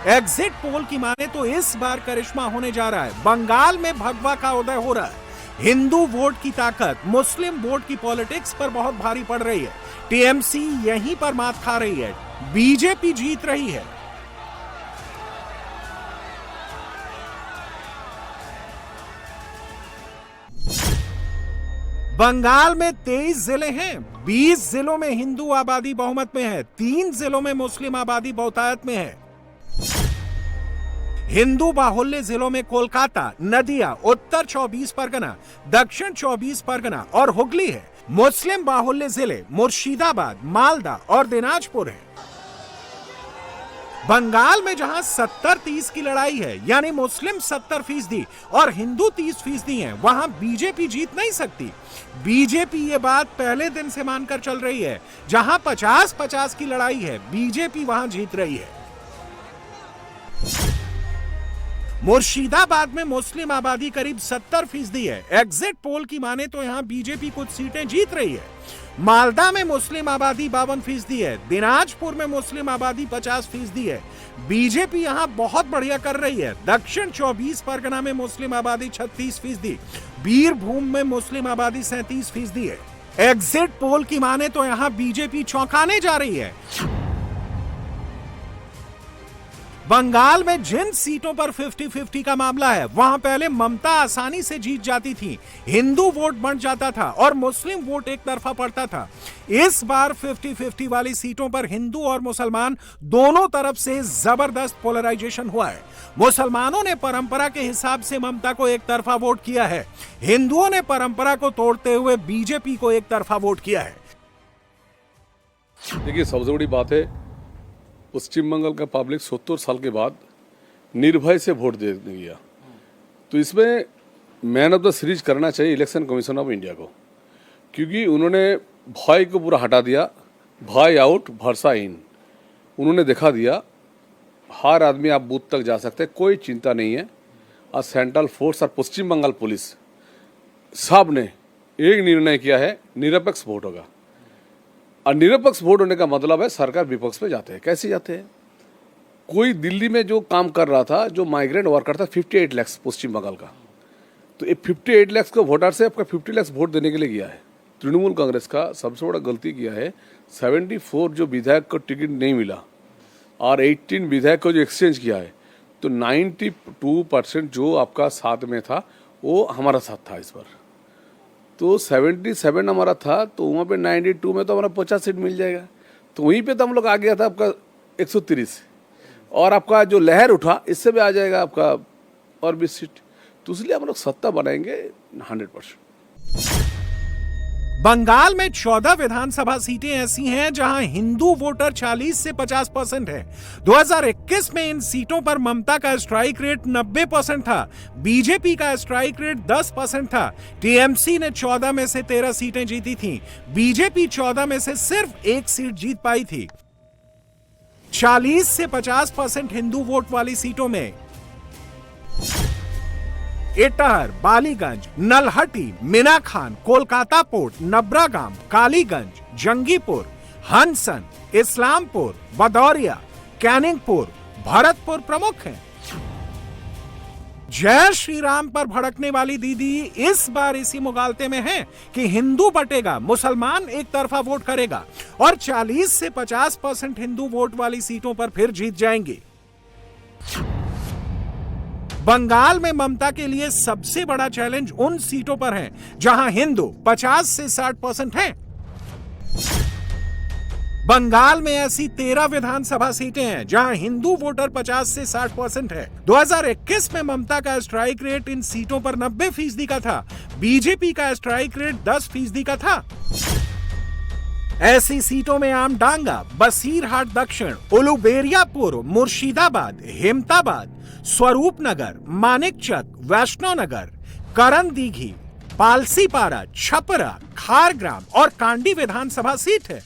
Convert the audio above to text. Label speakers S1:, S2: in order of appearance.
S1: Exit poll की माने तो इस बार करिश्मा होने जा रहा है। बंगाल में भगवा का उदय हो रहा है। हिंदू वोट की ताकत मुस्लिम वोट की पॉलिटिक्स पर बहुत भारी पड़ रही है। टीएमसी यहीं पर मात खा रही है, बीजेपी जीत रही है। बंगाल में 23 जिले हैं, 20 जिलों में हिंदू आबादी बहुमत में है, 3 जिलों में मुस्लिम आबादी बहुतायत में है। हिंदू बाहुल्य जिलों में कोलकाता, नदिया, उत्तर 24 परगना, दक्षिण 24 परगना और हुगली है। मुस्लिम बाहुल्य जिले मुर्शिदाबाद, मालदा और दिनाजपुर है। बंगाल में जहां 70-30 की लड़ाई है, यानी मुस्लिम 70% और हिंदू 30% हैं, वहां बीजेपी जीत नहीं सकती। बीजेपी ये बात पहले दिन से मानकर चल रही है। जहां 50-50 की लड़ाई है, बीजेपी वहां जीत रही है। मुर्शिदाबाद में मुस्लिम आबादी करीब 70% है। एग्जिट पोल की माने तो यहां बीजेपी कुछ सीटें जीत रही है। मालदा में मुस्लिम आबादी 52% है। दिनाजपुर में मुस्लिम आबादी 50% है। बीजेपी यहां बहुत बढ़िया कर रही है। दक्षिण 24 परगना में मुस्लिम आबादी 36%, बीरभूम में मुस्लिम आबादी 37% है। एग्जिट पोल की माने तो यहां बीजेपी चौंकाने जा रही है। बंगाल में जिन सीटों पर 50-50 का मामला है, वहां पहले ममता आसानी से जीत जाती थी, हिंदू वोट बढ़ जाता था और मुस्लिम वोट एक तरफा पड़ता था। इस बार 50-50 वाली सीटों पर हिंदू और मुसलमान दोनों तरफ से जबरदस्त पोलराइजेशन हुआ है। मुसलमानों ने परंपरा के हिसाब से ममता को एक तरफा वोट किया है, हिंदुओं ने परंपरा को तोड़ते हुए बीजेपी को एक तरफा वोट किया है।
S2: देखिए, सबसे बड़ी बात है, पश्चिम बंगाल का पब्लिक 70 साल के बाद निर्भय से वोट देने गया। तो इसमें मैन ऑफ द सीरीज करना चाहिए इलेक्शन कमीशन ऑफ इंडिया को, क्योंकि उन्होंने भय को पूरा हटा दिया। भय आउट, भरोसा इन। उन्होंने दिखा दिया हर आदमी आप बूथ तक जा सकते हैं, कोई चिंता नहीं है। और सेंट्रल फोर्स और पश्चिम बंगाल पुलिस सब ने एक निर्णय किया है, निरपेक्ष वोट होगा। और निरपेक्ष वोट होने का मतलब है सरकार विपक्ष पे जाते हैं। कैसे जाते हैं? कोई दिल्ली में जो काम कर रहा था, जो माइग्रेंट वर्कर था, 58 लाख पश्चिम बंगाल का, तो ये 58 लाख को वोटर से आपका 50 लाख वोट देने के लिए गया है। तृणमूल कांग्रेस का सबसे बड़ा गलती किया है, 74 जो विधायक को टिकट नहीं मिला और 18 विधायक को जो एक्सचेंज किया है, तो 92% जो आपका साथ में था वो हमारा साथ था। इस बार तो 77 हमारा था, तो वहाँ पे 92 में तो हमारा 50 सीट मिल जाएगा। तो वहीं पे तो हम लोग आ गया था आपका 130, और आपका जो लहर उठा इससे भी आ जाएगा आपका और 20 सीट। तो इसलिए हम लोग सत्ता बनाएंगे 100%।
S1: बंगाल में 14 विधानसभा सीटें ऐसी हैं जहां हिंदू वोटर 40 से 50% है। 2021 में इन सीटों पर ममता का स्ट्राइक रेट 90% था, बीजेपी का स्ट्राइक रेट 10% था। टीएमसी ने 14 में से 13 सीटें जीती थीं, बीजेपी 14 में से सिर्फ 1 सीट जीत पाई थी। 40 से 50% हिंदू वोट वाली सीटों में इटाहर, बालीगंज, नलहटी, मीनाखान, कोलकाता पोर्ट, नबरागाम, कालीगंज, जंगीपुर, हंसन, इस्लामपुर, बदौरिया, कैनिंगपुर, भरतपुर प्रमुख हैं। जय श्री राम पर भड़कने वाली दीदी इस बार इसी मुगालते में है कि हिंदू बटेगा, मुसलमान एक तरफा वोट करेगा और 40 से 50% हिंदू वोट वाली सीटों पर फिर जीत जाएंगे। बंगाल में ममता के लिए सबसे बड़ा चैलेंज उन सीटों पर है जहां हिंदू 50 से 60% हैं। बंगाल में ऐसी 13 विधानसभा सीटें हैं जहां हिंदू वोटर 50 से 60% है। 2021 में ममता का स्ट्राइक रेट इन सीटों पर 90% का था, बीजेपी का स्ट्राइक रेट 10% का था। ऐसी सीटों में आमडांगा, बसीरहाट दक्षिण, उलुबेरियापुर, मुर्शिदाबाद, हेमताबाद, स्वरूपनगर, मानिकचक, वैष्णोनगर, करंदीघी, पालसीपारा, छपरा, खारग्राम और कांडी विधानसभा सीट है।